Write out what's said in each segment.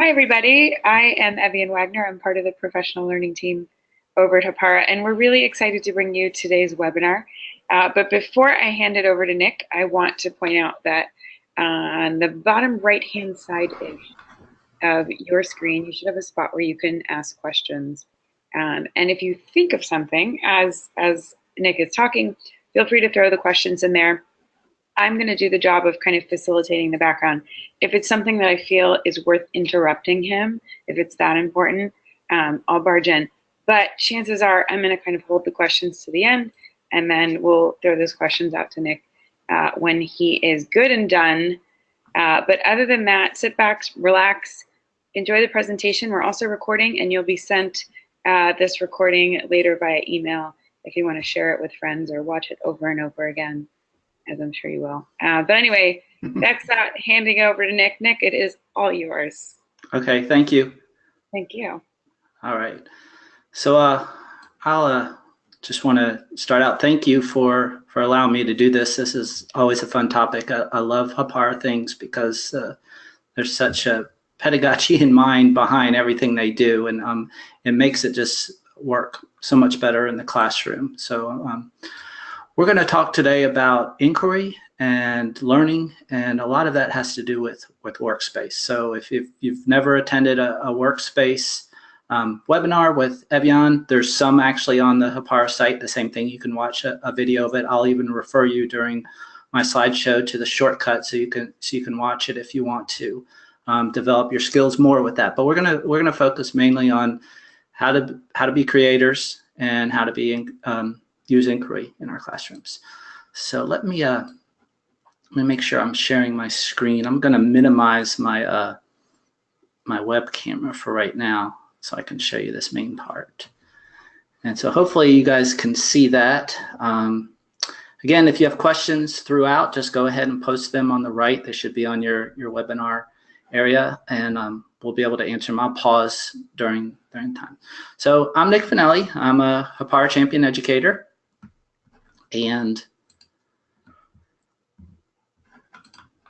Hi, everybody. I am Evian Wagner. I'm part of the professional learning team over at Hapara, and we're really excited to bring you today's webinar. But before I hand it over to Nick, I want to point out that on the bottom right-hand side-ish of your screen, you should have a spot where you can ask questions. And if you think of something as Nick is talking, feel free to throw the questions in there. I'm going to do the job of kind of facilitating the background. If it's something that I feel is worth interrupting him, if it's that important, I'll barge in. But chances are I'm going to kind of hold the questions to the end, and then we'll throw those questions out to Nick when he is good and done. But other than that, sit back, relax, enjoy the presentation. We're also recording, and you'll be sent this recording later via email if you want to share it with friends or watch it over and over again, as I'm sure you will. But anyway, that's handing over to Nick. Nick, it is all yours. Okay, thank you. Thank you. All right. So I'll just want to start out. Thank you for allowing me to do this. This is always a fun topic. I love Hapara things because there's such a pedagogy in mind behind everything they do, and it makes it just work so much better in the classroom. So we're going to talk today about inquiry and learning, and a lot of that has to do with Workspace. So if you've never attended a Workspace webinar with Evian, there's some actually on the Hapara site, the same thing. You can watch a video of it. I'll even refer you during my slideshow to the shortcut so you can watch it if you want to develop your skills more with that. But we're gonna focus mainly on how to be creators and how to be use inquiry in our classrooms. So let me make sure I'm sharing my screen. I'm going to minimize my my web camera for right now so I can show you this main part. And so hopefully you guys can see that. Again, if you have questions throughout, just go ahead and post them on the right. They should be on your webinar area, and we'll be able to answer them. I'll pause during time. So I'm Nick Finelli. I'm a Hapara champion educator. And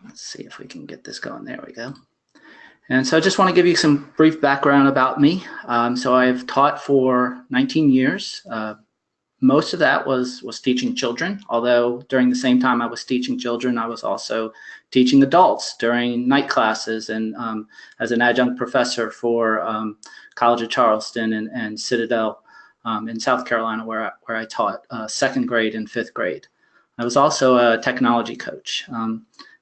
let's see if we can get this going. There we go. And so I just want to give you some brief background about me. So I've taught for 19 years. Most of that was teaching children, although during the same time I was teaching children, I was also teaching adults during night classes and as an adjunct professor for College of Charleston and Citadel in South Carolina, where I taught second grade and fifth grade. I was also a technology coach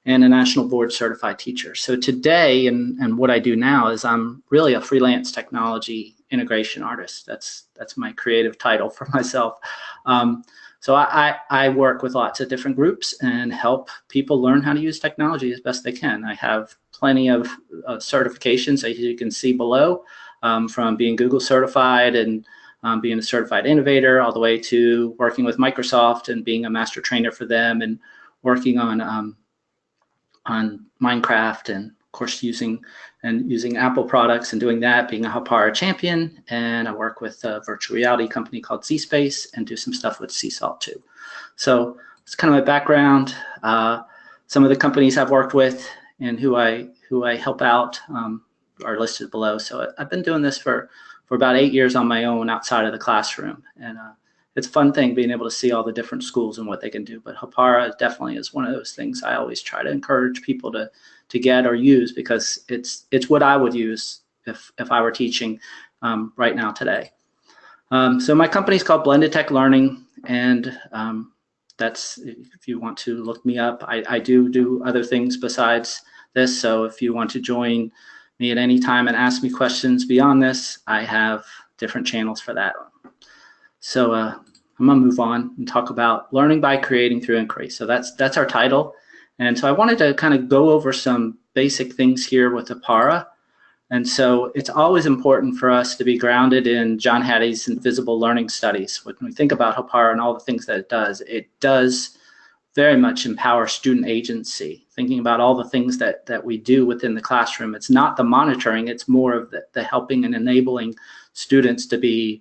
and a national board certified teacher. So today, and what I do now is I'm really a freelance technology integration artist. That's my creative title for myself. So I work with lots of different groups and help people learn how to use technology as best they can. I have plenty of certifications, as you can see below, from being Google certified and being a certified innovator, all the way to working with Microsoft and being a master trainer for them, and working on Minecraft, and of course using Apple products and doing that, being a Hapara champion. And I work with a virtual reality company called ZSpace and do some stuff with Sea Salt too. So it's kind of my background. Some of the companies I've worked with and who I help out are listed below. So I've been doing this for about 8 years on my own outside of the classroom. And it's a fun thing being able to see all the different schools and what they can do. But Hapara definitely is one of those things I always try to encourage people to get or use, because it's what I would use if I were teaching right now today. So my company is called Blended Tech Learning, and that's, if you want to look me up, I do other things besides this. So if you want to join me at any time and ask me questions beyond this, I have different channels for that. So I'm gonna move on and talk about learning by creating through inquiry. So that's our title. And so I wanted to kind of go over some basic things here with Hapara. And so it's always important for us to be grounded in John Hattie's Invisible Learning Studies. When we think about Hapara and all the things that it does very much empower student agency, thinking about all the things that we do within the classroom. It's not the monitoring, it's more of the helping and enabling students to be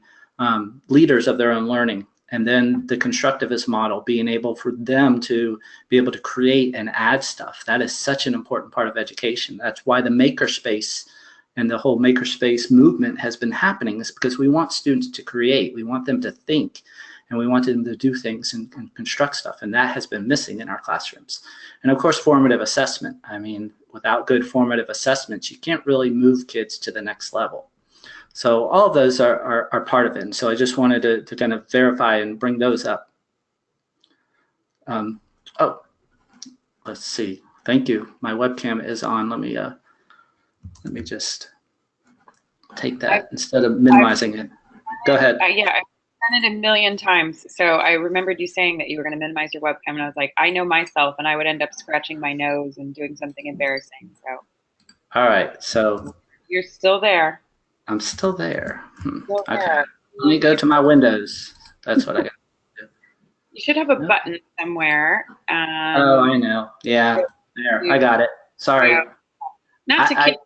leaders of their own learning. And then the constructivist model, being able for them to be able to create and add stuff. That is such an important part of education. That's why the makerspace and the whole makerspace movement has been happening is because we want students to create, we want them to think, and we want them to do things and construct stuff, and that has been missing in our classrooms. And of course, formative assessment. I mean, without good formative assessments, you can't really move kids to the next level. So all of those are part of it. And so I just wanted to kind of verify and bring those up. Oh, let's see. Thank you. My webcam is on. Let me just take that instead of minimizing it. Go ahead. Yeah, I've done it a million times. So I remembered you saying that you were going to minimize your webcam, and I was like, I know myself, and I would end up scratching my nose and doing something embarrassing. So. All right. So. You're still there. I'm still there. Still okay. there. Let me go to my Windows. That's what I got to do. You should have a button somewhere. Oh, I know. Yeah. There. I got it. Sorry. Yeah. Not to keep.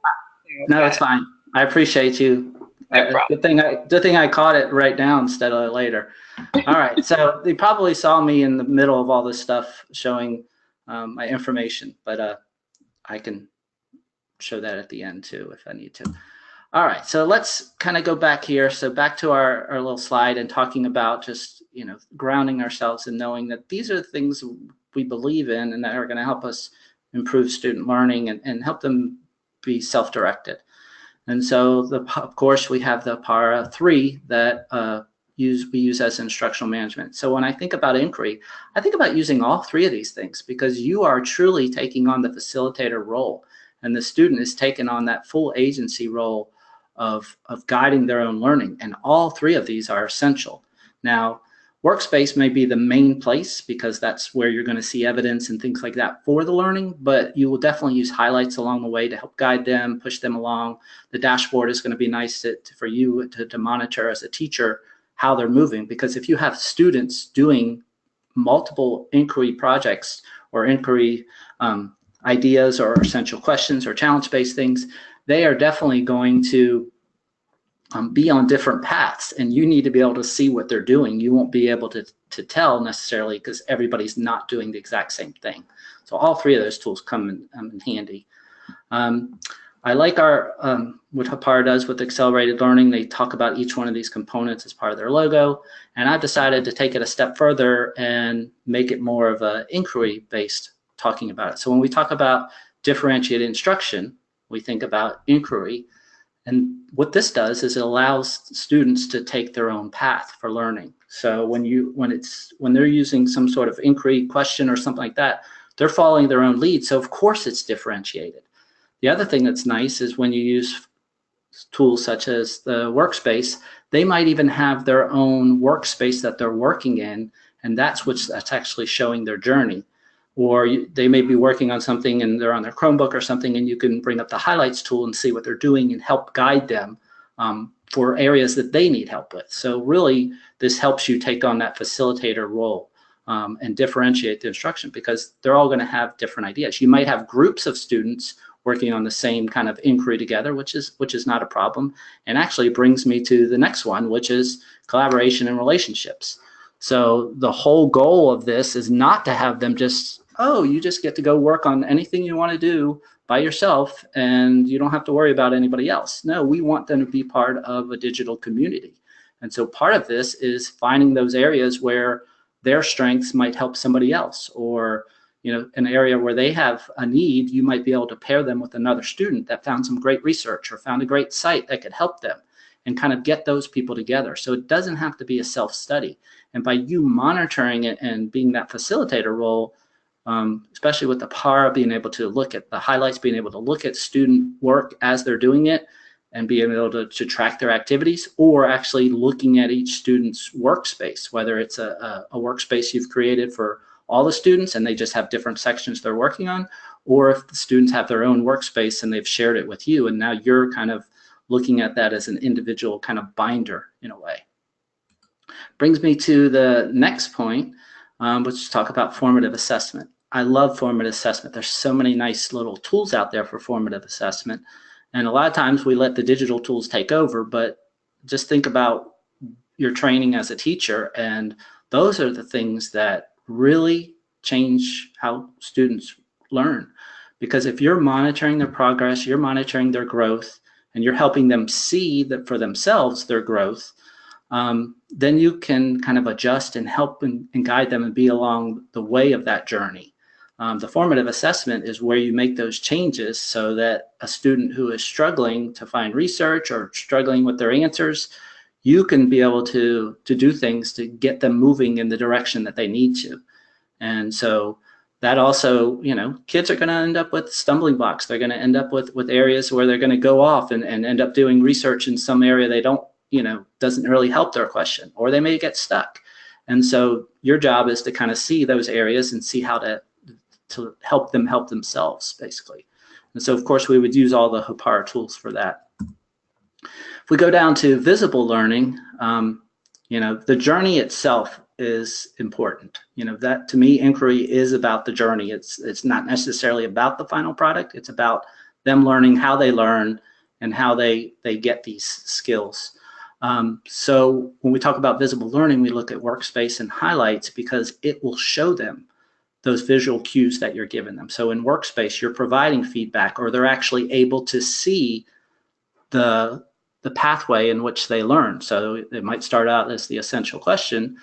No, it's fine. I appreciate you. Good thing I caught it right now instead of later. All right. So they probably saw me in the middle of all this stuff showing my information, but I can show that at the end too if I need to. All right, so let's kind of go back here. So back to our little slide and talking about just, grounding ourselves and knowing that these are the things we believe in and that are going to help us improve student learning and help them be self-directed. And so, of course, we have the Hapara 3 that we use as instructional management. So when I think about inquiry, I think about using all three of these things because you are truly taking on the facilitator role, and the student is taking on that full agency role of guiding their own learning. And all three of these are essential. Now, Workspace may be the main place because that's where you're going to see evidence and things like that for the learning, but you will definitely use highlights along the way to help guide them, push them along. The dashboard is going to be nice for you to monitor as a teacher how they're moving, because if you have students doing multiple inquiry projects or inquiry ideas or essential questions or challenge-based things, they are definitely going to be on different paths, and you need to be able to see what they're doing. You won't be able to tell necessarily because everybody's not doing the exact same thing. So all three of those tools come in handy. I like what Hapara does with accelerated learning. They talk about each one of these components as part of their logo, and I've decided to take it a step further and make it more of an inquiry-based talking about it. So when we talk about differentiated instruction, we think about inquiry, and what this does is it allows students to take their own path for learning. So when they're using some sort of inquiry question or something like that, they're following their own lead. So of course it's differentiated. The other thing that's nice is when you use tools such as the Workspace, they might even have their own workspace that they're working in, and that's actually showing their journey. Or they may be working on something and they're on their Chromebook or something, and you can bring up the highlights tool and see what they're doing and help guide them for areas that they need help with. So really, this helps you take on that facilitator role and differentiate the instruction, because they're all going to have different ideas. You might have groups of students working on the same kind of inquiry together, which is not a problem, and actually brings me to the next one, which is collaboration and relationships. So the whole goal of this is not to have them just, oh, you just get to go work on anything you want to do by yourself and you don't have to worry about anybody else. No, we want them to be part of a digital community. And so part of this is finding those areas where their strengths might help somebody else, or an area where they have a need, you might be able to pair them with another student that found some great research or found a great site that could help them, and kind of get those people together. So it doesn't have to be a self-study. And by you monitoring it and being that facilitator role, especially with the Hapara, being able to look at the highlights, being able to look at student work as they're doing it, and being able to track their activities, or actually looking at each student's workspace, whether it's a workspace you've created for all the students and they just have different sections they're working on, or if the students have their own workspace and they've shared it with you, and now you're kind of looking at that as an individual kind of binder in a way. Brings me to the next point, which is talk about formative assessment. I love formative assessment. There's so many nice little tools out there for formative assessment. And a lot of times we let the digital tools take over, but just think about your training as a teacher, and those are the things that really change how students learn. Because if you're monitoring their progress, you're monitoring their growth, and you're helping them see that for themselves their growth, then you can kind of adjust and help and guide them and be along the way of that journey. The formative assessment is where you make those changes so that a student who is struggling to find research or struggling with their answers, you can be able to do things to get them moving in the direction that they need to. And so that also, kids are going to end up with stumbling blocks. They're going to end up with areas where they're going to go off and end up doing research in some area they don't, doesn't really help their question, or they may get stuck. And so your job is to kind of see those areas and see how to help them help themselves, basically. And so, of course, we would use all the Hapara tools for that. If we go down to visible learning, the journey itself is important. That to me, inquiry is about the journey. It's not necessarily about the final product. It's about them learning how they learn and how they get these skills. So when we talk about visible learning, we look at Workspace and highlights because it will show them those visual cues that you're giving them. So in Workspace, you're providing feedback, or they're actually able to see the pathway in which they learn. So it might start out as the essential question,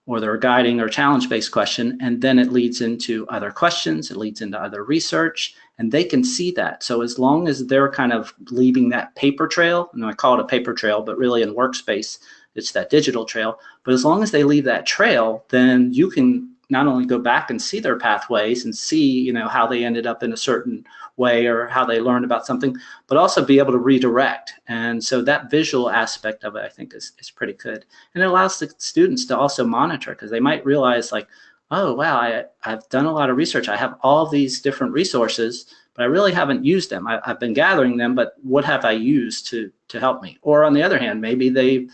or their guiding or challenge-based question, and then it leads into other questions, it leads into other research, and they can see that. So as long as they're kind of leaving that paper trail, and I call it a paper trail, but really in Workspace, it's that digital trail. But as long as they leave that trail, then you can not only go back and see their pathways and see, how they ended up in a certain way or how they learned about something, but also be able to redirect. And so that visual aspect of it, I think, is pretty good. And it allows the students to also monitor, because they might realize like, oh, wow, I've done a lot of research. I have all these different resources, but I really haven't used them. I've been gathering them, but what have I used to help me? Or on the other hand, maybe they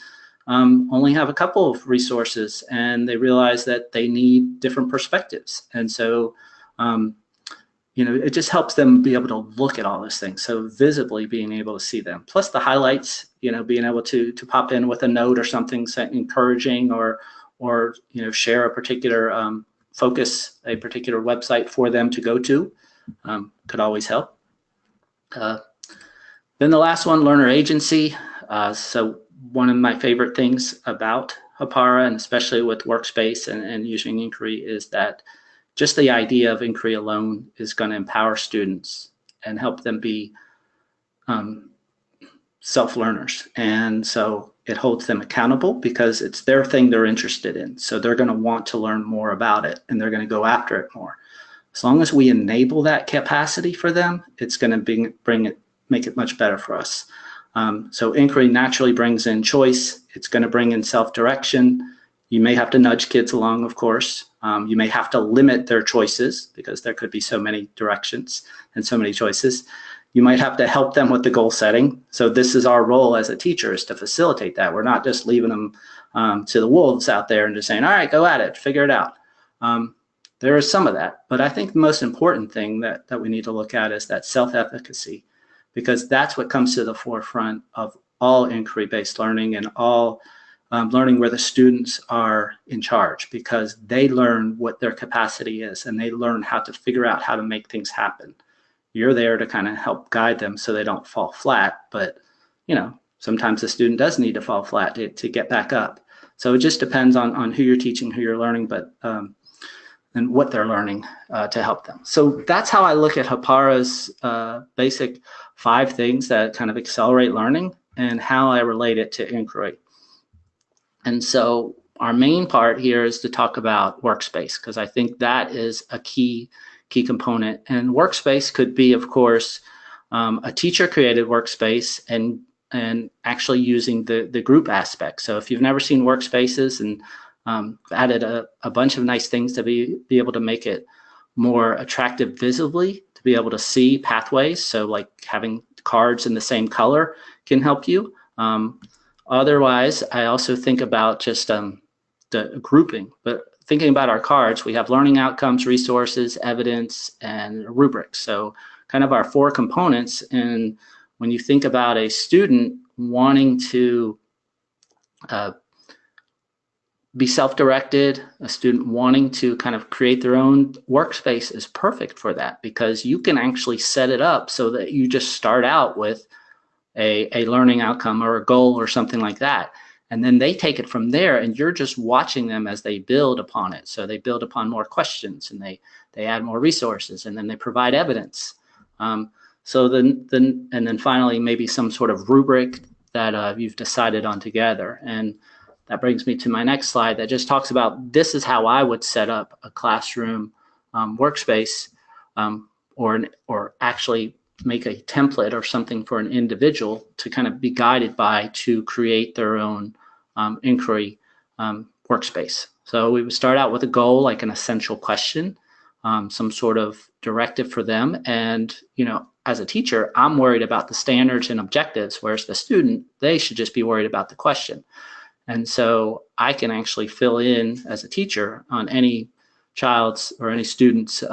only have a couple of resources and they realize that they need different perspectives. And so, it just helps them be able to look at all those things. So visibly being able to see them, plus the highlights, being able to pop in with a note or something encouraging, or share a particular focus, a particular website for them to go to, could always help. Then the last one, learner agency. So one of my favorite things about Hapara, and especially with Workspace and using inquiry, is that just the idea of inquiry alone is going to empower students and help them be self-learners. And so it holds them accountable because it's their thing they're interested in. So they're going to want to learn more about it and they're going to go after it more. As long as we enable that capacity for them, it's going to make it much better for us. So inquiry naturally brings in choice. It's going to bring in self-direction. You may have to nudge kids along, of course. You may have to limit their choices because there could be so many directions and so many choices. You might have to help them with the goal setting. So this is our role as a teacher, is to facilitate that. We're not just leaving them to the wolves out there and just saying, all right, go at it, figure it out. There is some of that, but I think the most important thing that we need to look at is that self-efficacy, because that's what comes to the forefront of all inquiry-based learning and all learning where the students are in charge, because they learn what their capacity is and they learn how to figure out how to make things happen. You're there to kind of help guide them so they don't fall flat, but sometimes the student does need to fall flat to get back up. So it just depends on who you're teaching, who you're learning, but and what they're learning to help them. So that's how I look at Hapara's basic 5 things that kind of accelerate learning and how I relate it to inquiry. And so our main part here is to talk about Workspace, because I think that is a key component. And Workspace could be, of course, a teacher-created workspace and actually using the group aspect. So if you've never seen Workspaces, and added a bunch of nice things to be able to make it more attractive visibly, to be able to see pathways. So like having cards in the same color can help you. Otherwise, I also think about just the grouping, but thinking about our cards, we have learning outcomes, resources, evidence, and rubrics. So kind of our 4 components. And when you think about a student wanting to be self-directed, a student wanting to kind of create their own workspace is perfect for that, because you can actually set it up so that you just start out with a learning outcome or a goal or something like that. And then they take it from there, and you're just watching them as they build upon it. So they build upon more questions, and they add more resources, and then they provide evidence. So then finally, maybe some sort of rubric that you've decided on together. And that brings me to my next slide that just talks about this is how I would set up a classroom workspace, or actually make a template or something for an individual to kind of be guided by to create their own inquiry workspace. So we would start out with a goal, like an essential question, some sort of directive for them. And, as a teacher, I'm worried about the standards and objectives, whereas the student, they should just be worried about the question. And so I can actually fill in as a teacher on any child's or any student's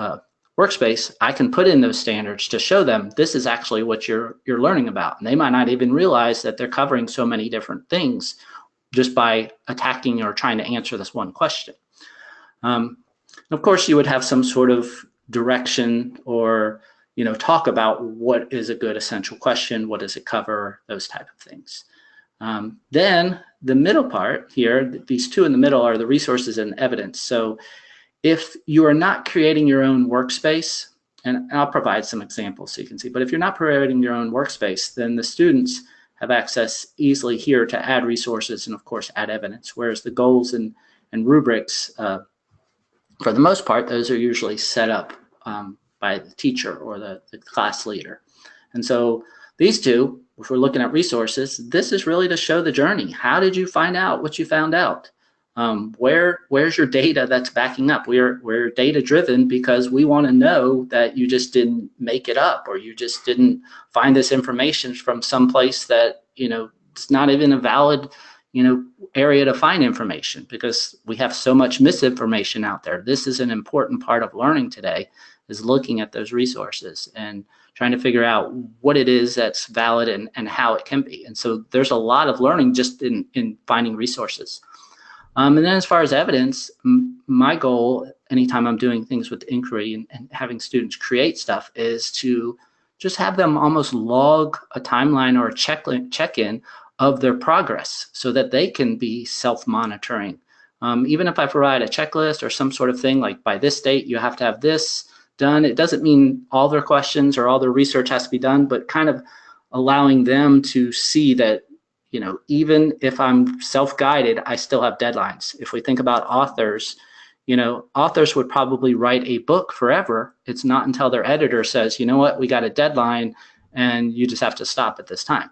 workspace. I can put in those standards to show them this is actually what you're learning about. And they might not even realize that they're covering so many different things just by attacking or trying to answer this one question. Of course, you would have some sort of direction or talk about what is a good essential question, what does it cover, those type of things. Then the middle part here, these two in the middle are the resources and evidence. So if you are not creating your own workspace, and I'll provide some examples so you can see, but if you're not creating your own workspace, then the students have access easily here to add resources and of course add evidence, whereas the goals and rubrics, for the most part, those are usually set up by the teacher or the class leader. And so these two, if we're looking at resources, this is really to show the journey. How did you find out what you found out? Where's your data that's backing up? We're data driven because we want to know that you just didn't make it up, or you just didn't find this information from someplace that it's not even a valid area to find information, because we have so much misinformation out there. This is an important part of learning today, is looking at those resources and trying to figure out what it is that's valid and how it can be. And so there's a lot of learning just in finding resources. And then as far as evidence, my goal anytime I'm doing things with inquiry and having students create stuff is to just have them almost log a timeline or a check-in of their progress so that they can be self-monitoring. Even if I provide a checklist or some sort of thing, like by this date you have to have this done, it doesn't mean all their questions or all their research has to be done, but kind of allowing them to see that even if I'm self-guided, I still have deadlines. If we think about authors, authors would probably write a book forever. It's not until their editor says, you know what, we got a deadline and you just have to stop at this time.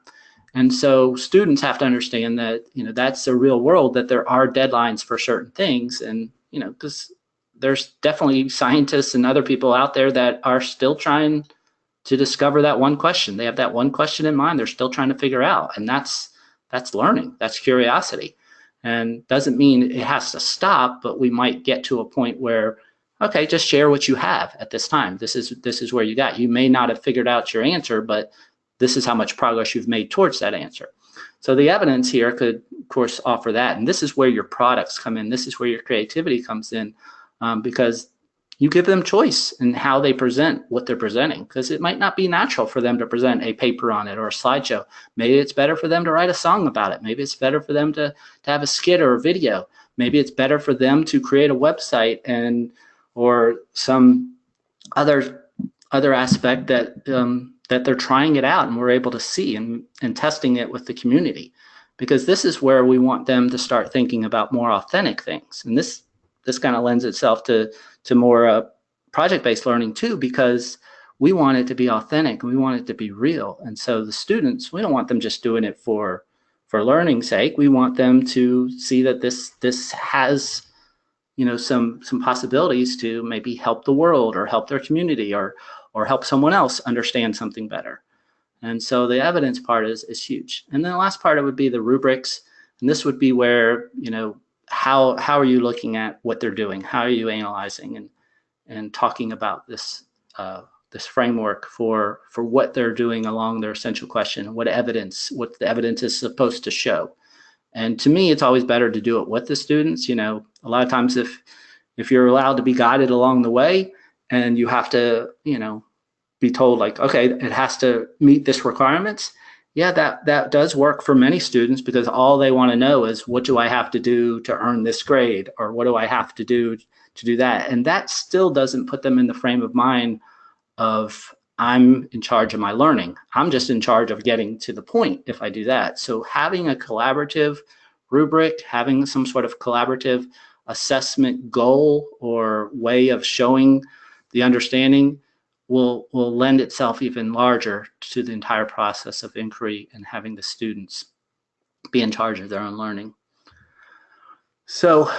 And so students have to understand that, that's the real world, that there are deadlines for certain things. And, because there's definitely scientists and other people out there that are still trying to discover that one question. They have that one question in mind. They're still trying to figure out. And that's learning. That's curiosity. And doesn't mean it has to stop, but we might get to a point where, okay, just share what you have at this time. This is where you got. You may not have figured out your answer, but this is how much progress you've made towards that answer. So the evidence here could, of course, offer that. And this is where your products come in. This is where your creativity comes in, because you give them choice in how they present what they're presenting, because it might not be natural for them to present a paper on it or a slideshow. Maybe it's better for them to write a song about it. Maybe it's better for them to have a skit or a video. Maybe it's better for them to create a website or some other aspect that they're trying it out and we're able to see and testing it with the community, because this is where we want them to start thinking about more authentic things. And this kind of lends itself to more project-based learning too, because we want it to be authentic and we want it to be real. And so the students, we don't want them just doing it for learning's sake. We want them to see that this has some possibilities to maybe help the world or help their community or help someone else understand something better. And so the evidence part is huge. And then the last part, it would be the rubrics. And this would be where, how are you looking at what they're doing? How are you analyzing and talking about this framework for what they're doing along their essential question, what the evidence is supposed to show. And to me, it's always better to do it with the students. A lot of times if you're allowed to be guided along the way and you have to, be told like, okay, it has to meet this requirements, Yeah, that does work for many students because all they want to know is what do I have to do to earn this grade, or what do I have to do that? And that still doesn't put them in the frame of mind of I'm in charge of my learning. I'm just in charge of getting to the point if I do that. So having a collaborative rubric, having some sort of collaborative assessment goal or way of showing the understanding will lend itself even larger to the entire process of inquiry and having the students be in charge of their own learning. So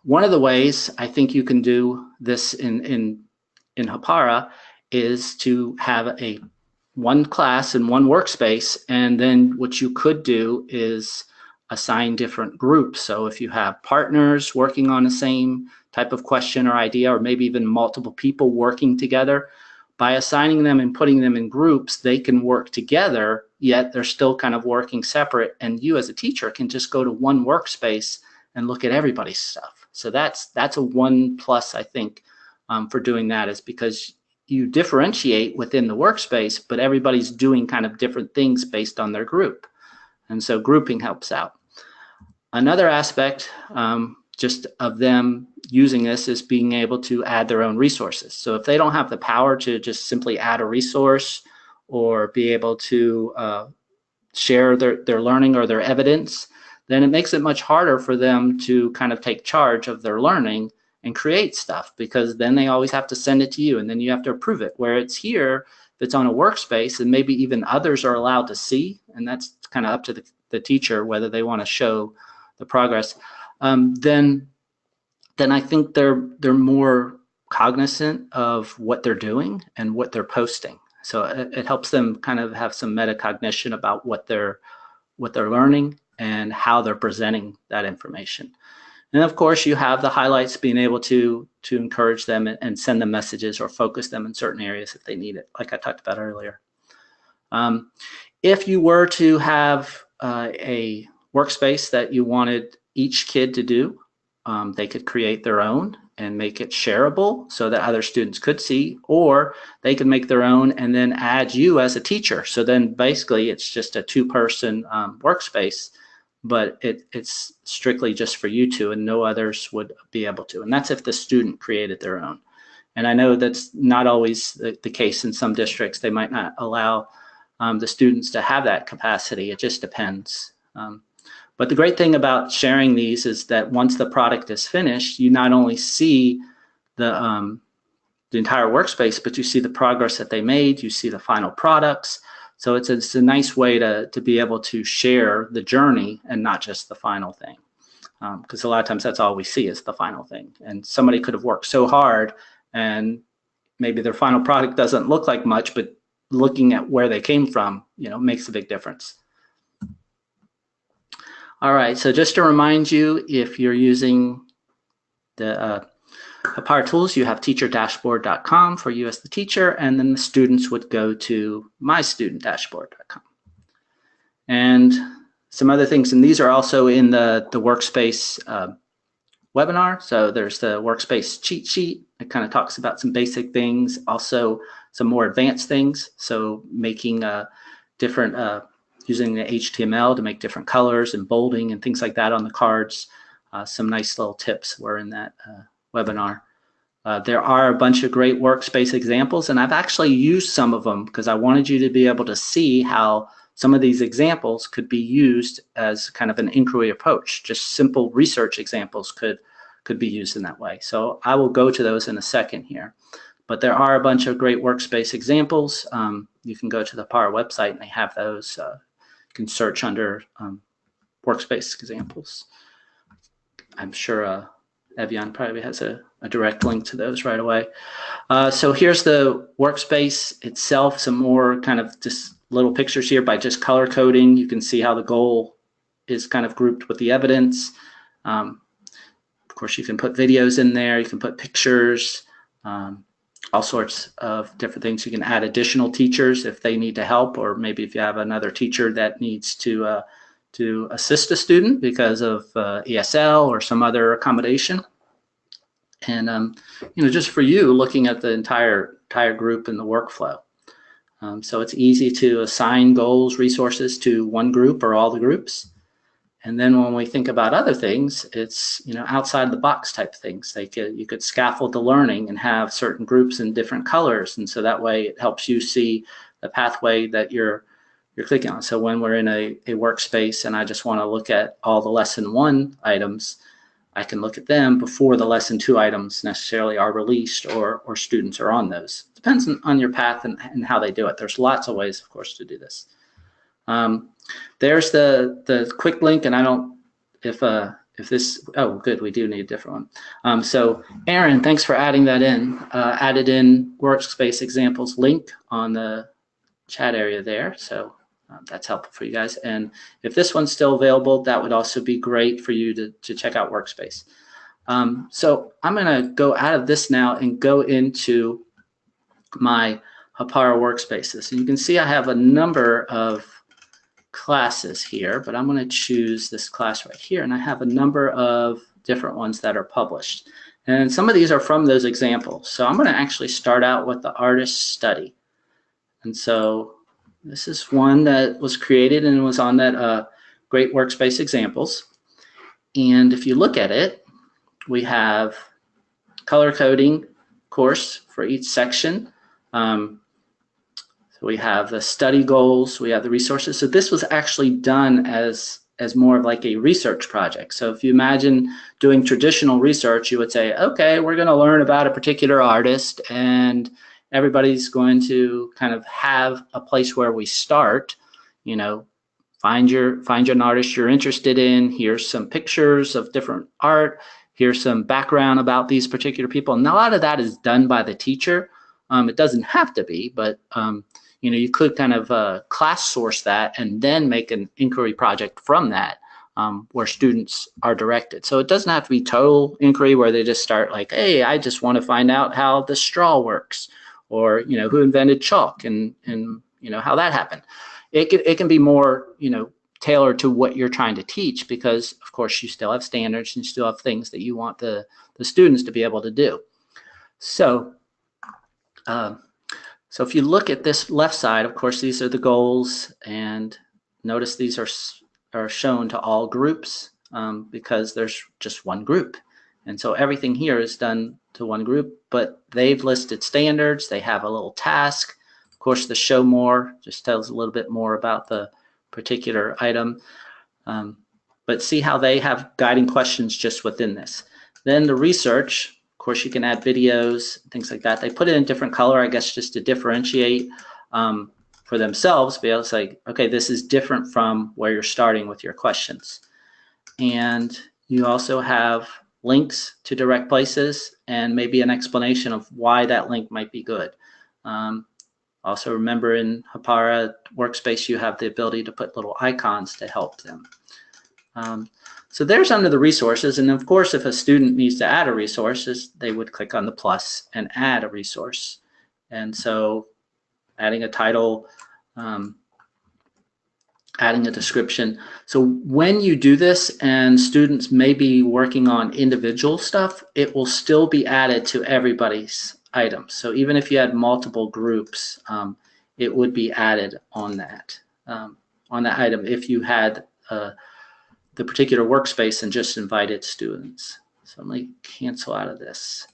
one of the ways I think you can do this in Hapara is to have a one class and one workspace, and then what you could do is assign different groups. So if you have partners working on the same type of question or idea, or maybe even multiple people working together, by assigning them and putting them in groups, they can work together, yet they're still kind of working separate, and you as a teacher can just go to one workspace and look at everybody's stuff. So that's a one plus, I think, for doing that, is because you differentiate within the workspace, but everybody's doing kind of different things based on their group. And so grouping helps out. Another aspect just of them using this is being able to add their own resources. So if they don't have the power to just simply add a resource or be able to share their learning or their evidence, then it makes it much harder for them to kind of take charge of their learning and create stuff, because then they always have to send it to you and then you have to approve it. Where it's here, if it's on a workspace and maybe even others are allowed to see, and that's kind of up to the teacher whether they want to show the progress, then I think they're more cognizant of what they're doing and what they're posting. So it helps them kind of have some metacognition about what they're learning and how they're presenting that information. And of course, you have the highlights, being able to encourage them and send them messages or focus them in certain areas if they need it, like I talked about earlier. If you were to have a workspace that you wanted each kid to do, they could create their own and make it shareable so that other students could see, or they could make their own and then add you as a teacher. So then basically it's just a two-person workspace, but it's strictly just for you two and no others would be able to. And that's if the student created their own. And I know that's not always the case in some districts. They might not allow the students to have that capacity. It just depends. But the great thing about sharing these is that once the product is finished, you not only see the entire workspace, but you see the progress that they made, you see the final products. So it's a nice way to be able to share the journey and not just the final thing. Because a lot of times that's all we see is the final thing. And somebody could have worked so hard and maybe their final product doesn't look like much, but looking at where they came from, makes a big difference. All right, so just to remind you, if you're using the Hapara tools, you have teacherdashboard.com for you as the teacher, and then the students would go to mystudentdashboard.com. And some other things, and these are also in the Workspace webinar. So there's the Workspace cheat sheet. It kind of talks about some basic things, also some more advanced things. So making different, using the HTML to make different colors and bolding and things like that on the cards. Some nice little tips were in that webinar. There are a bunch of great workspace examples, and I've actually used some of them because I wanted you to be able to see how some of these examples could be used as kind of an inquiry approach. Just simple research examples could be used in that way. So I will go to those in a second here. But there are a bunch of great workspace examples. You can go to the Hapara website and they have those. You can search under workspace examples. I'm sure Evian probably has a direct link to those right away. So here's the workspace itself, some more kind of just little pictures here by just color coding. You can see how the goal is kind of grouped with the evidence. Of course, you can put videos in there, you can put pictures, all sorts of different things. You can add additional teachers if they need to help, or maybe if you have another teacher that needs to assist a student because of ESL or some other accommodation. And just for you, looking at the entire group and the workflow. So it's easy to assign goals, resources to one group or all the groups. And then when we think about other things, it's, you know, outside the box type things. You could scaffold the learning and have certain groups in different colors. And so that way it helps you see the pathway that you're clicking on. So when we're in a workspace and I just want to look at all the lesson 1 items, I can look at them before the lesson 2 items necessarily are released or students are on those. Depends on your path and how they do it. There's lots of ways, of course, to do this. There's the quick link, and I don't, if this, oh, good, we do need a different one. So Aaron, thanks for adding that in. Added in Workspace Examples link on the chat area there. So that's helpful for you guys. And if this one's still available, that would also be great for you to check out Workspace. So I'm going to go out of this now and go into my Hapara Workspaces. And you can see I have a number of classes here, but I'm going to choose this class right here. And I have a number of different ones that are published. And some of these are from those examples. So I'm going to actually start out with the artist study. And so this is one that was created and was on that great Workspace Examples. And if you look at it, we have color coding course for each section. So we have the study goals, we have the resources. So this was actually done as more of like a research project. So if you imagine doing traditional research, you would say, okay, we're going to learn about a particular artist and everybody's going to kind of have a place where we start, you know, find an artist you're interested in. Here's some pictures of different art. Here's some background about these particular people. And a lot of that is done by the teacher. It doesn't have to be, but you know, you could kind of class source that and then make an inquiry project from that where students are directed. So it doesn't have to be total inquiry where they just start like, hey, I just want to find out how the straw works, or, you know, who invented chalk and you know, how that happened. It can be more, you know, tailored to what you're trying to teach, because of course you still have standards and you still have things that you want the students to be able to do. So so if you look at this left side, of course, these are the goals, and notice these are shown to all groups because there's just one group. And so everything here is done to one group, but they've listed standards. They have a little task. Of course, the show more just tells a little bit more about the particular item. But see how they have guiding questions just within this. Then the research, of course, you can add videos, things like that. They put it in different color, I guess, just to differentiate for themselves, be able to say, okay, this is different from where you're starting with your questions. And you also have links to direct places and maybe an explanation of why that link might be good. Also remember, in Hapara Workspace, you have the ability to put little icons to help them. So there's under the resources, and of course, if a student needs to add a resource, they would click on the plus and add a resource. And so adding a title, adding a description. So when you do this and students may be working on individual stuff, it will still be added to everybody's items. So even if you had multiple groups, it would be added on that item if you had the particular workspace and just invited students. So let me cancel out of this.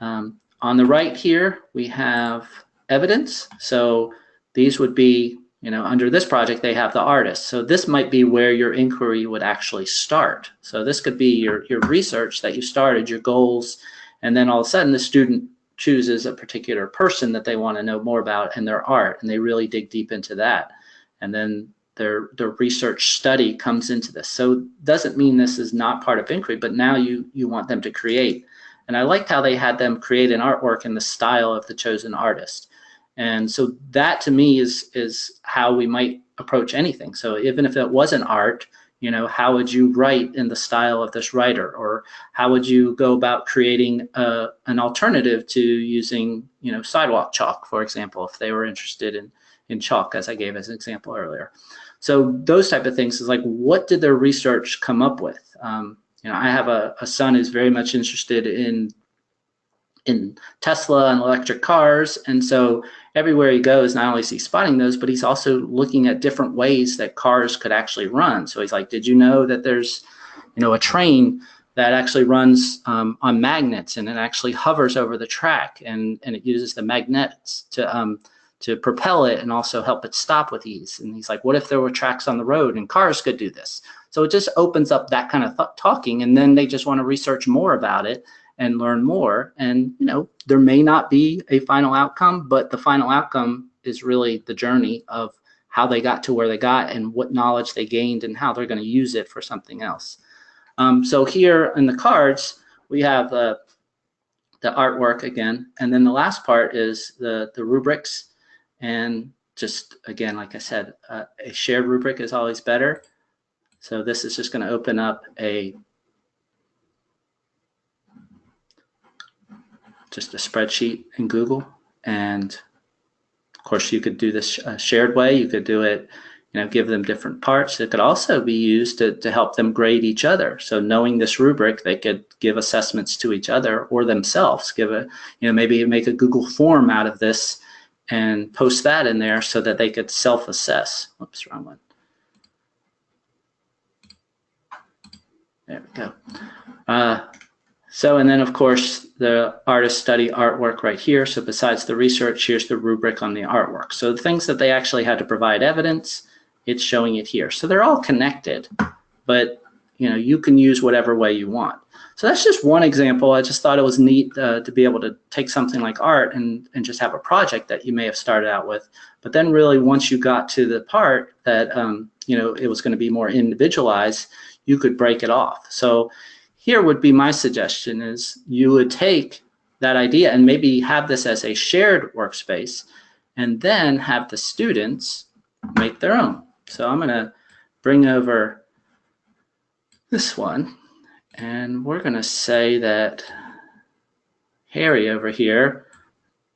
On the right here, we have evidence. So these would be, you know, under this project, they have the artist. So this might be where your inquiry would actually start. So this could be your research that you started, your goals, and then all of a sudden the student chooses a particular person that they want to know more about and their art, and they really dig deep into that. And then their research study comes into this. So it doesn't mean this is not part of inquiry, but now you want them to create. And I liked how they had them create an artwork in the style of the chosen artist. And so that to me is how we might approach anything. So even if it wasn't art, you know, how would you write in the style of this writer? Or how would you go about creating an alternative to using, you know, sidewalk chalk, for example, if they were interested in chalk, as I gave as an example earlier. So those type of things is like, what did their research come up with? You know, I have a son who's very much interested in in Tesla and electric cars. And so everywhere he goes, not only is he spotting those, but he's also looking at different ways that cars could actually run. So he's like, did you know that there's, a train that actually runs on magnets, and it actually hovers over the track, and it uses the magnets to propel it and also help it stop with ease. And he's like, what if there were tracks on the road and cars could do this? So it just opens up that kind of talking, and then they just want to research more about it and learn more. And, there may not be a final outcome, but the final outcome is really the journey of how they got to where they got and what knowledge they gained and how they're going to use it for something else. So here in the cards, we have the artwork again. And then the last part is the rubrics. And just, again, like I said, a shared rubric is always better. So this is just going to open up just a spreadsheet in Google. And of course, you could do this shared way. You could do it, give them different parts. It could also be used to help them grade each other. So knowing this rubric, they could give assessments to each other or themselves. Maybe make a Google form out of this and post that in there so that they could self-assess. Oops, wrong one. There we go. And then of course, the artist study artwork right here. So besides the research, here's the rubric on the artwork. So the things that they actually had to provide evidence, it's showing it here. So they're all connected, but you can use whatever way you want. So that's just one example. I just thought it was neat to be able to take something like art and just have a project that you may have started out with. But then really once you got to the part that, it was going to be more individualized, you could break it off. So here would be my suggestion is you would take that idea and maybe have this as a shared workspace and then have the students make their own. So I'm going to bring over this one, and we're going to say that Harry over here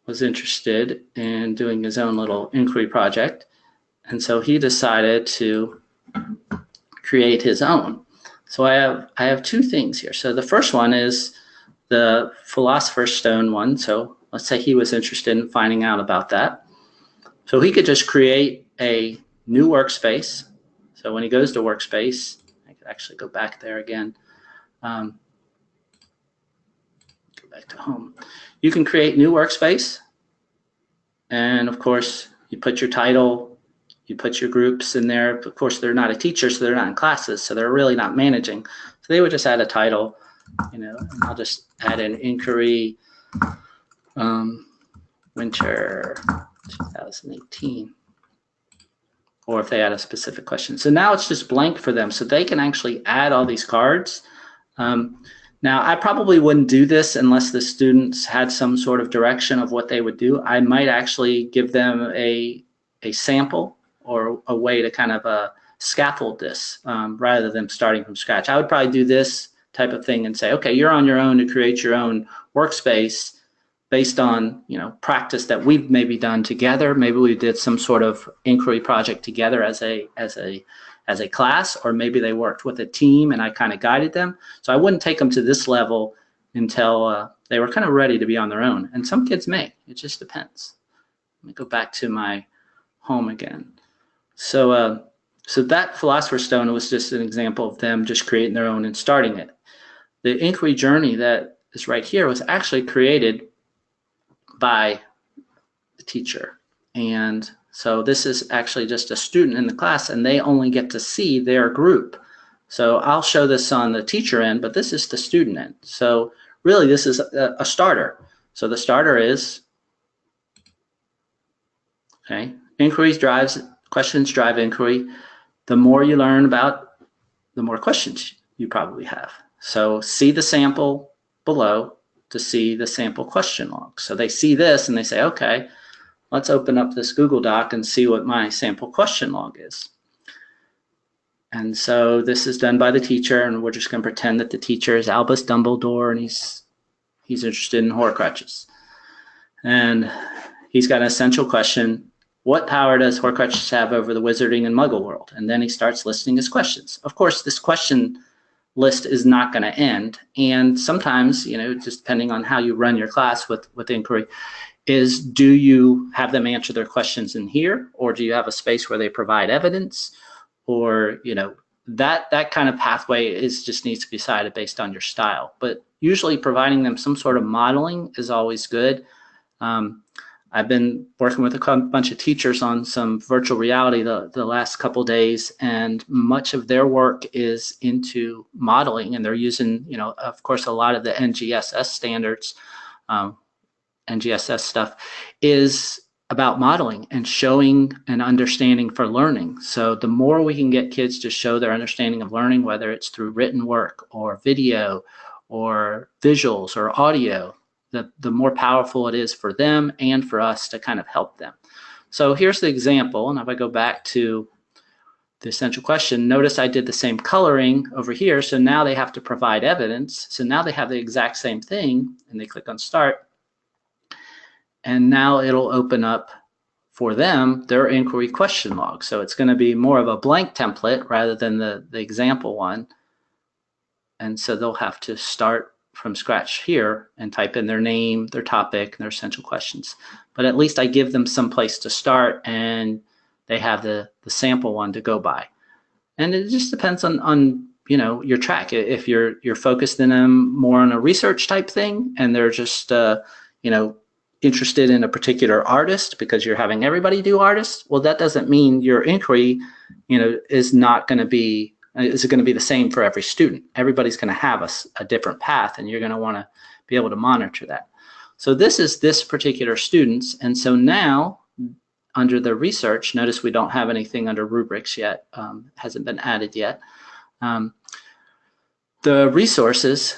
was interested in doing his own little inquiry project, and so he decided to create his own. So I have two things here. So the first one is the Philosopher's Stone one. So let's say he was interested in finding out about that. So he could just create a new workspace. So when he goes to Workspace, I could actually go back there again. Go back to Home. You can create new workspace. And of course, you put your title, you put your groups in there. Of course, they're not a teacher, so they're not in classes, so they're really not managing. So they would just add a title, and I'll just add an inquiry, winter 2018, or if they add a specific question. So now it's just blank for them, so they can actually add all these cards. Now, I probably wouldn't do this unless the students had some sort of direction of what they would do. I might actually give them a sample or a way to kind of scaffold this rather than starting from scratch. I would probably do this type of thing and say, okay, you're on your own to create your own workspace based on practice that we've maybe done together. Maybe we did some sort of inquiry project together as a class, or maybe they worked with a team and I kind of guided them. So I wouldn't take them to this level until they were kind of ready to be on their own. And some kids may. It just depends. Let me go back to my home again. So that Philosopher's Stone was just an example of them just creating their own and starting it. The inquiry journey that is right here was actually created by the teacher. And so this is actually just a student in the class, and they only get to see their group. So I'll show this on the teacher end, but this is the student end. So really this is a starter. So the starter is, okay, questions drive inquiry. The more you learn about, the more questions you probably have. So see the sample below to see the sample question log. So they see this and they say, okay, let's open up this Google Doc and see what my sample question log is. And so this is done by the teacher, and we're just going to pretend that the teacher is Albus Dumbledore, and he's interested in Horcruxes. And he's got an essential question: what power does Horcruxes have over the wizarding and muggle world? And then he starts listing his questions. Of course, this question list is not going to end. And sometimes, just depending on how you run your class with inquiry, is do you have them answer their questions in here, or do you have a space where they provide evidence, or that kind of pathway just needs to be decided based on your style. But usually providing them some sort of modeling is always good. I've been working with a bunch of teachers on some virtual reality the last couple of days, and much of their work is into modeling, and they're using, of course, a lot of the NGSS standards. NGSS stuff is about modeling and showing an understanding for learning. So the more we can get kids to show their understanding of learning, whether it's through written work or video or visuals or audio, the more powerful it is for them and for us to kind of help them. So here's the example. And if I go back to the essential question, notice I did the same coloring over here. So now they have to provide evidence. So now they have the exact same thing, and they click on start. And now it'll open up for them their inquiry question log. So it's going to be more of a blank template rather than the example one. And so they'll have to start from scratch here and type in their name, their topic, and their essential questions. But at least I give them some place to start, and they have the sample one to go by. And it just depends on your track. If you're focused in them more on a research type thing, and they're just interested in a particular artist because you're having everybody do artists, well, that doesn't mean your inquiry, is not going to be, is it going to be the same for every student? Everybody's going to have a different path, and you're going to want to be able to monitor that. So this is this particular student's, and so now under the research, notice we don't have anything under rubrics yet, hasn't been added yet. The resources,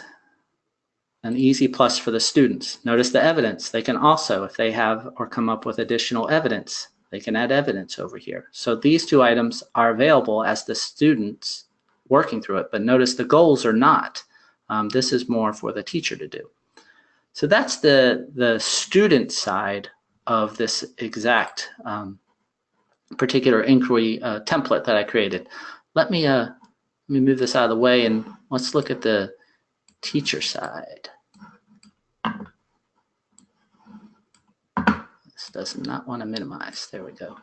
an easy plus for the students. Notice the evidence. They can also, if they have or come up with additional evidence, they can add evidence over here. So these two items are available as the students working through it, but notice the goals are not. This is more for the teacher to do. So that's the student side of this exact particular inquiry template that I created. Let me move this out of the way, and let's look at the teacher side. This does not want to minimize. There we go.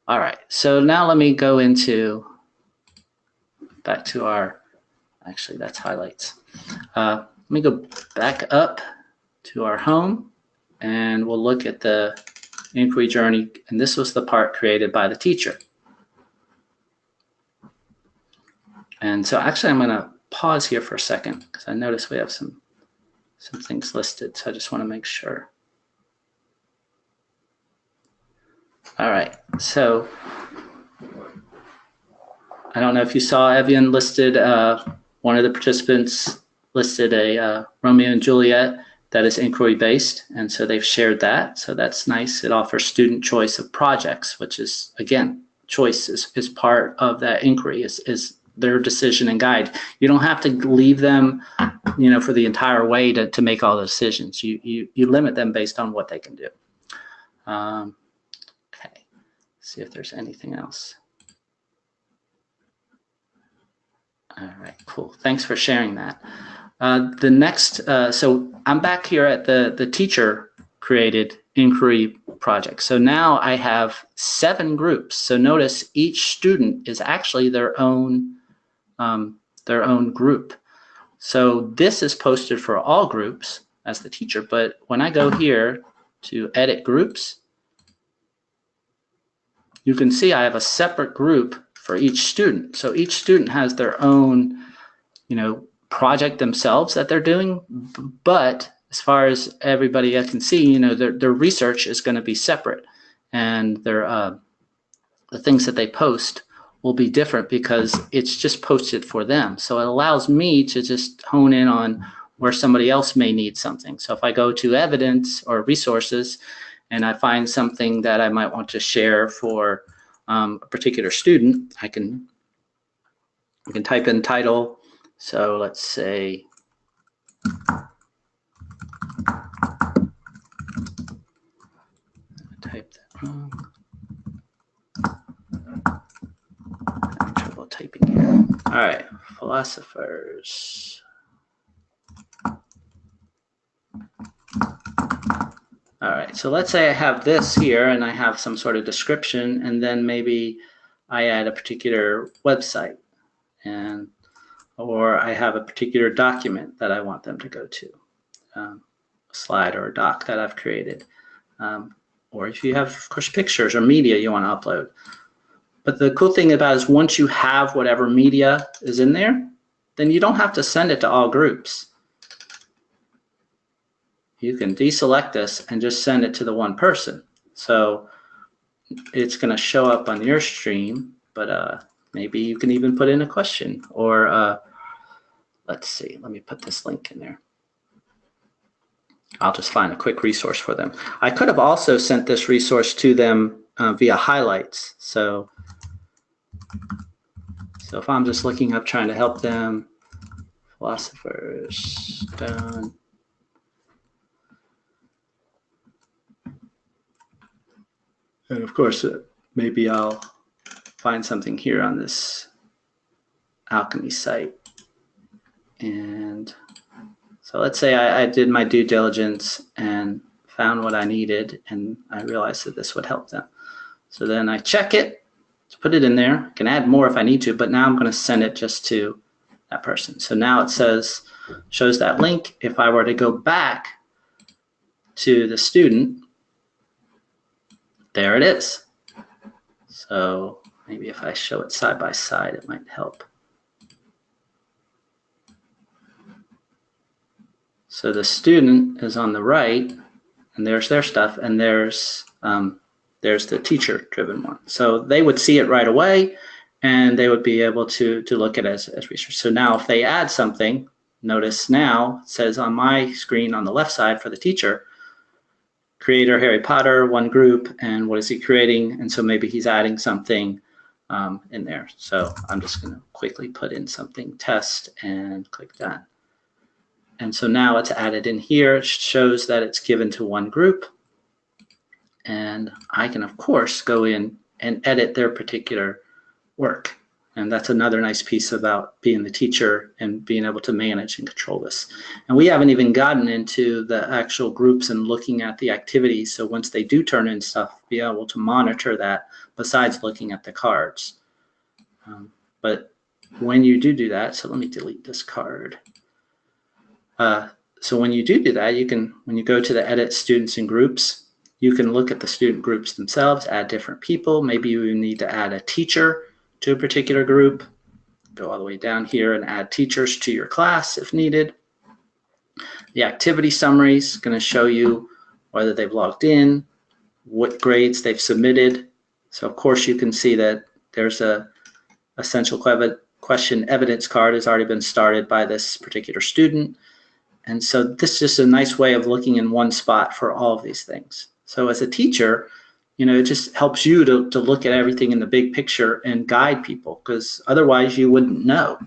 All right, so now let me go back to our, actually that's highlights. Let me go back up to our home, and we'll look at the inquiry journey, and this was the part created by the teacher. And so actually I'm going to pause here for a second because I noticed we have some things listed, so I just want to make sure. All right, so I don't know if you saw Evian listed, one of the participants listed a Romeo and Juliet that is inquiry based, and so they've shared that, so that's nice. It offers student choice of projects, which is, again, choice is part of that inquiry, is their decision and guide. You don't have to leave them, for the entire way to make all the decisions. You limit them based on what they can do. Okay, see if there's anything else. All right, cool. Thanks for sharing that. The next, so I'm back here at the teacher created inquiry project. So now I have 7 groups. So notice each student is actually their own group. So this is posted for all groups as the teacher, but when I go here to edit groups, you can see I have a separate group for each student. So each student has their own, project themselves that they're doing, but as far as everybody I can see, their research is going to be separate, and the things that they post will be different because it's just posted for them. So it allows me to just hone in on where somebody else may need something. So if I go to evidence or resources and I find something that I might want to share for a particular student, I can type in title. So let's say type that wrong. All right, philosophers. All right, so let's say I have this here and I have some sort of description, and then maybe I add a particular website, or I have a particular document that I want them to go to, a slide or a doc that I've created. Or if you have, of course, pictures or media you want to upload. But the cool thing about it is once you have whatever media is in there, then you don't have to send it to all groups. You can deselect this and just send it to the one person. So it's going to show up on your stream, but maybe you can even put in a question. Or let's see, let me put this link in there. I'll just find a quick resource for them. I could have also sent this resource to them via highlights. So if I'm just looking up trying to help them, philosophers, stone. And of course, maybe I'll find something here on this Alchemy site. And so let's say I did my due diligence and found what I needed, and I realized that this would help them. So then I check it, to put it in there. I can add more if I need to, but now I'm going to send it just to that person. So now it shows that link. If I were to go back to the student, there it is. So maybe if I show it side by side, it might help. So the student is on the right, and there's their stuff, and there's the teacher-driven one. So they would see it right away, and they would be able to look at it as research. So now if they add something, notice now it says on my screen on the left side for the teacher, creator Harry Potter, one group, and what is he creating? And so maybe he's adding something in there. So I'm just going to quickly put in something, test, and click done. And so now it's added in here. It shows that it's given to one group. And I can, of course, go in and edit their particular work. And that's another nice piece about being the teacher and being able to manage and control this. And we haven't even gotten into the actual groups and looking at the activities. So once they do turn in stuff, be able to monitor that besides looking at the cards. But when you do that, so let me delete this card. So when you do that, you can, when you go to the edit students and groups, you can look at the student groups themselves, add different people. Maybe you need to add a teacher to a particular group. Go all the way down here and add teachers to your class if needed. The activity summary is going to show you whether they've logged in, what grades they've submitted. So of course you can see that there's a essential question evidence card has already been started by this particular student. And so this is just a nice way of looking in one spot for all of these things. So as a teacher, you know, it just helps you to look at everything in the big picture and guide people, because otherwise you wouldn't know.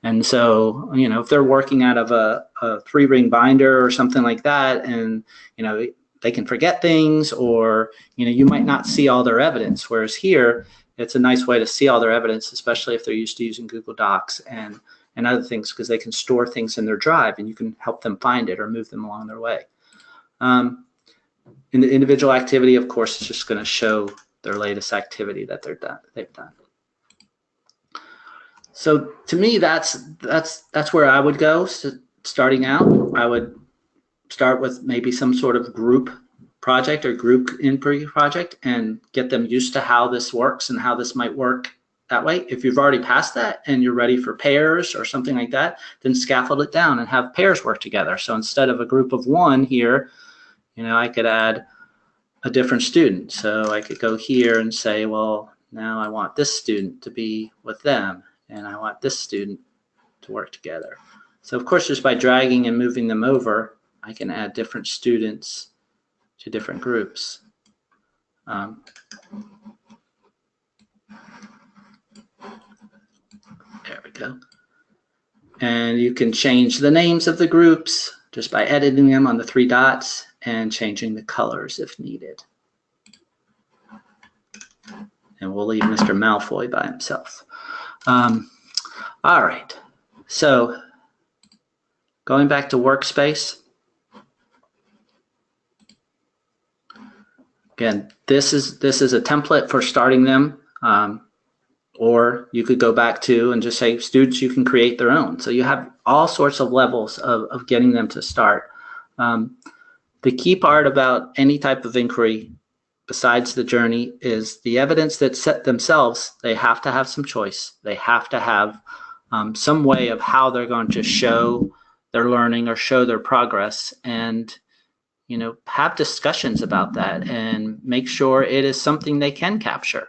And so, you know, if they're working out of a 3-ring binder or something like that, and, you know, they can forget things, or, you know, you might not see all their evidence. Whereas here, it's a nice way to see all their evidence, especially if they're used to using Google Docs and other things, because they can store things in their drive and you can help them find it or move them along their way. In the individual activity, of course, it's just going to show their latest activity that they've done. So to me, that's where I would go. So starting out, I would start with maybe some sort of group project or group inquiry project and get them used to how this works and how this might work that way. If you've already passed that and you're ready for pairs or something like that, then scaffold it down and have pairs work together. So instead of a group of 1 here, you know, I could add a different student. So I could go here and say, well, now I want this student to be with them, and I want this student to work together. So of course, just by dragging and moving them over, I can add different students to different groups. There we go. And you can change the names of the groups just by editing them on the 3 dots and changing the colors if needed. And we'll leave Mr. Malfoy by himself. All right. So going back to Workspace. Again, this is a template for starting them. Or you could go back to and just say, students, you can create their own. So you have all sorts of levels of getting them to start. The key part about any type of inquiry besides the journey is the evidence that set themselves. They have to have some choice. They have to have some way of how they're going to show their learning or show their progress, and have discussions about that and make sure it is something they can capture.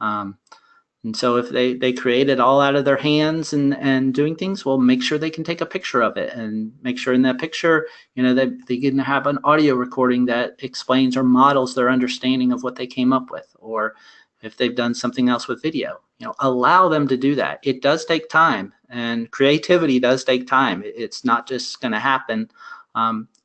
And so if they create it all out of their hands and doing things, well, make sure they can take a picture of it and make sure in that picture, they can have an audio recording that explains or models their understanding of what they came up with. Or if they've done something else with video, allow them to do that. It does take time, and creativity does take time. It's not just going to happen.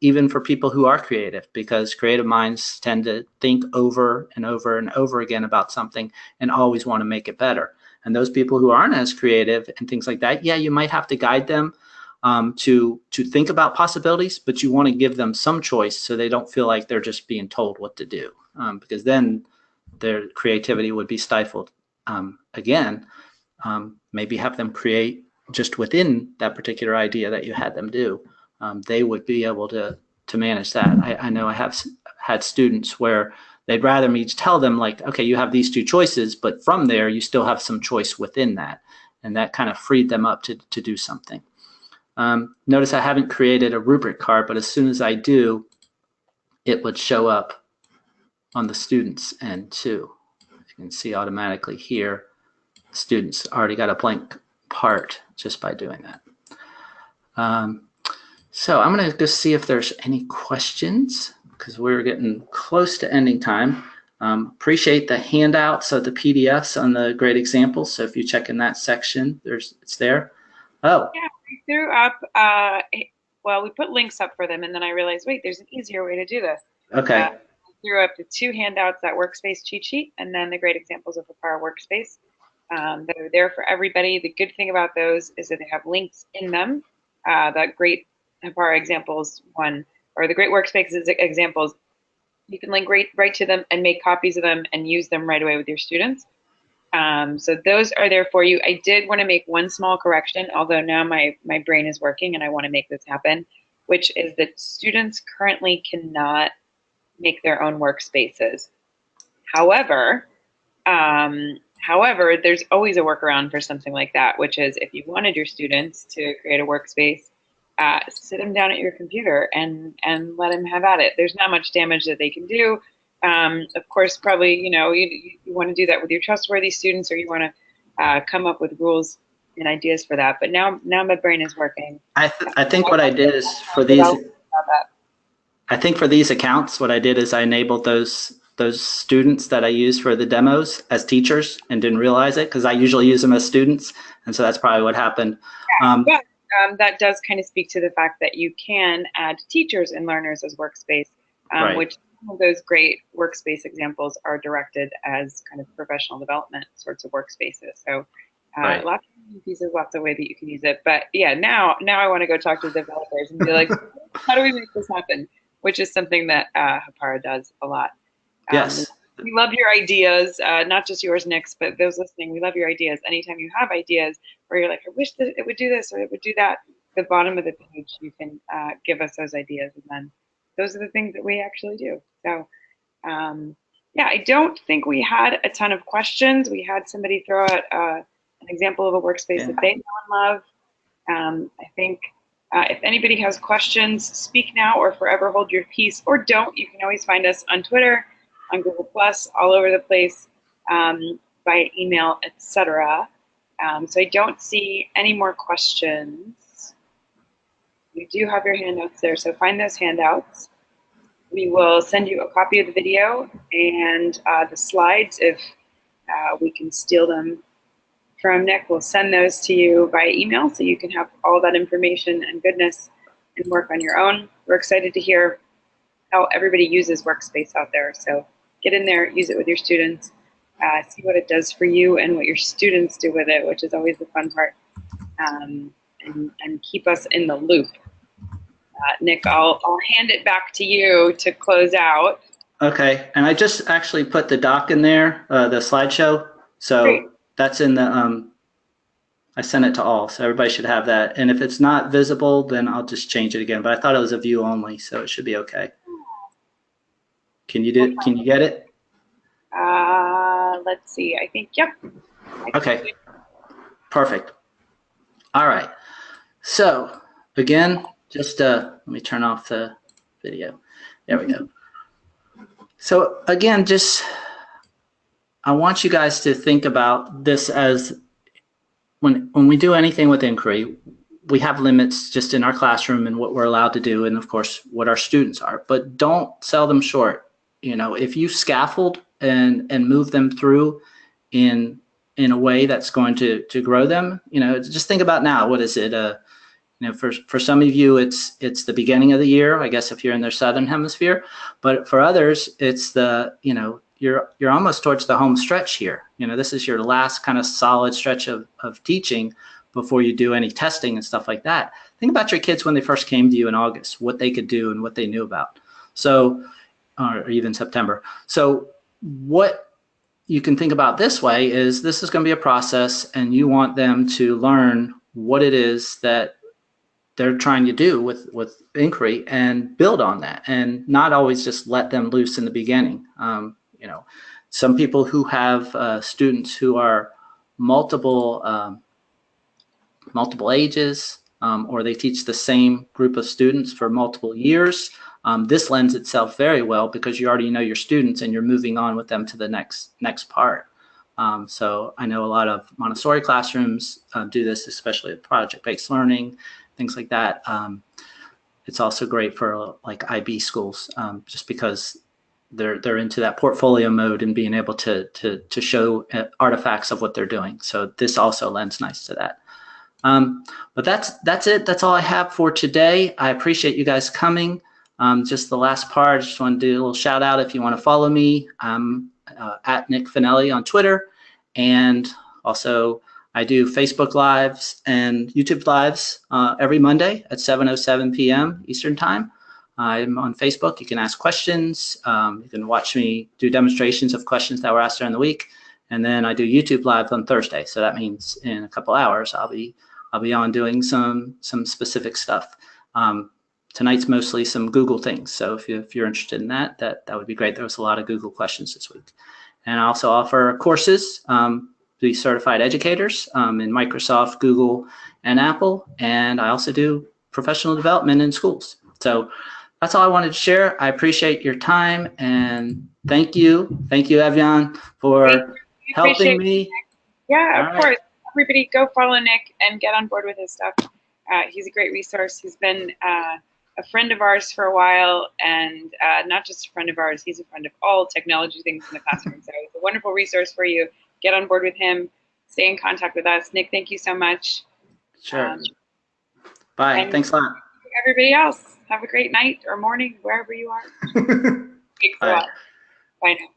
Even for people who are creative, because creative minds tend to think over and over and over again about something and always want to make it better. And those people who aren't as creative and things like that, yeah, you might have to guide them to think about possibilities, but you want to give them some choice so they don't feel like they're just being told what to do, because then their creativity would be stifled. Again, maybe have them create just within that particular idea that you had them do. They would be able to manage that. I know I have had students where they'd rather me tell them, like, okay, you have these two choices, but from there you still have some choice within that, and that kind of freed them up to do something. Notice I haven't created a rubric card, but as soon as I do, it would show up on the students end too. You can see automatically here, students already got a blank part just by doing that. So I'm going to just see if there's any questions, because we're getting close to ending time. Appreciate the handouts of the PDFs on the great examples. So if you check in that section, it's there. Oh. Yeah, we threw up, well, we put links up for them, and then I realized, wait, there's an easier way to do this. Okay. We threw up the 2 handouts, that Workspace cheat sheet, and then the great examples of Hapara Workspace. That are there for everybody. The good thing about those is that they have links in them. That great Hapara examples one, or the great Workspaces examples, you can link right to them and make copies of them and use them right away with your students. So those are there for you. I did want to make one small correction, although now my brain is working and I want to make this happen, which is that students currently cannot make their own workspaces. However, there's always a workaround for something like that, which is if you wanted your students to create a workspace, sit them down at your computer and let them have at it. There's not much damage that they can do. Of course, probably, you want to do that with your trustworthy students, or you want to come up with rules and ideas for that. But now my brain is working. I think what I did is for these, I think for these accounts, what I did is I enabled those students that I use for the demos as teachers and didn't realize it, because I usually use them as students. And so that's probably what happened. Yeah, that does kind of speak to the fact that you can add teachers and learners as workspace, Right. which some of those great workspace examples are directed as kind of professional development sorts of workspaces. So Right. lots of pieces, lots of ways that you can use it. But yeah, now I want to go talk to the developers and be like, how do we make this happen? Which is something that Hapara does a lot. Yes. We love your ideas, not just yours, Nick's, but those listening. We love your ideas. Anytime you have ideas where you're like, I wish that it would do this or it would do that, the bottom of the page, you can give us those ideas, and then those are the things that we actually do. So, yeah, I don't think we had a ton of questions. We had somebody throw out an example of a workspace that they know and love. I think if anybody has questions, speak now or forever hold your peace, or don't. You can always find us on Twitter, on Google+, all over the place, by email, etc. So I don't see any more questions. You do have your handouts there, so find those handouts. We will send you a copy of the video and the slides if we can steal them from Nick. We'll send those to you by email so you can have all that information and goodness and work on your own. We're excited to hear how everybody uses Workspace out there. So get in there, use it with your students, see what it does for you and what your students do with it, which is always the fun part. and keep us in the loop. Nick, I'll hand it back to you to close out. Okay, and I just actually put the doc in there, the slideshow. So Great. that's in the, I sent it to all, so everybody should have that. And if it's not visible, then I'll just change it again. But I thought it was a view only, so it should be okay. Can you get it? Let's see. I think, yep. Okay, perfect. All right. So again, just let me turn off the video. There we go. So again, just I want you guys to think about this as when we do anything with inquiry, we have limits just in our classroom and what we're allowed to do, and of course what our students are. But don't sell them short. You know, if you scaffold and move them through in a way that's going to grow them, you know, just think about now. What is it? You know, for some of you, it's the beginning of the year, I guess, if you're in the southern hemisphere. But for others, it's the, you know, you're almost towards the home stretch here. You know, this is your last kind of solid stretch of teaching before you do any testing and stuff like that. Think about your kids when they first came to you in August, what they could do and what they knew about. So, or even September. So what you can think about this way is this is going to be a process, and you want them to learn what it is that they're trying to do with inquiry and build on that, and not always just let them loose in the beginning. You know, some people who have students who are multiple ages, or they teach the same group of students for multiple years. This lends itself very well because you already know your students and you're moving on with them to the next part. So I know a lot of Montessori classrooms do this, especially with project-based learning, things like that. It's also great for like IB schools, just because they're into that portfolio mode and being able to show artifacts of what they're doing. So this also lends nice to that. But that's it. That's all I have for today. I appreciate you guys coming. Just the last part, I just want to do a little shout out. If you want to follow me, I'm at Nick Finelli on Twitter. And also I do Facebook Lives and YouTube Lives every Monday at 7:07 p.m. Eastern Time. I'm on Facebook. You can ask questions. You can watch me do demonstrations of questions that were asked during the week. And then I do YouTube Live on Thursday. So that means in a couple hours, I'll be on doing some specific stuff. Tonight's mostly some Google things. So if you're interested in that would be great. There was a lot of Google questions this week. And I also offer courses to be certified educators in Microsoft, Google, and Apple. And I also do professional development in schools. So that's all I wanted to share. I appreciate your time, and thank you. Thank you, Evian, for helping me. Yeah, of course. Everybody go follow Nick and get on board with his stuff. He's a great resource. He's been a friend of ours for a while, and not just a friend of ours, he's a friend of all technology things in the classroom. So it's a wonderful resource for you. Get on board with him. Stay in contact with us. Nick, thank you so much. Sure. Bye. Thanks a lot. Everybody else, have a great night or morning, wherever you are. Thanks a lot. Bye now.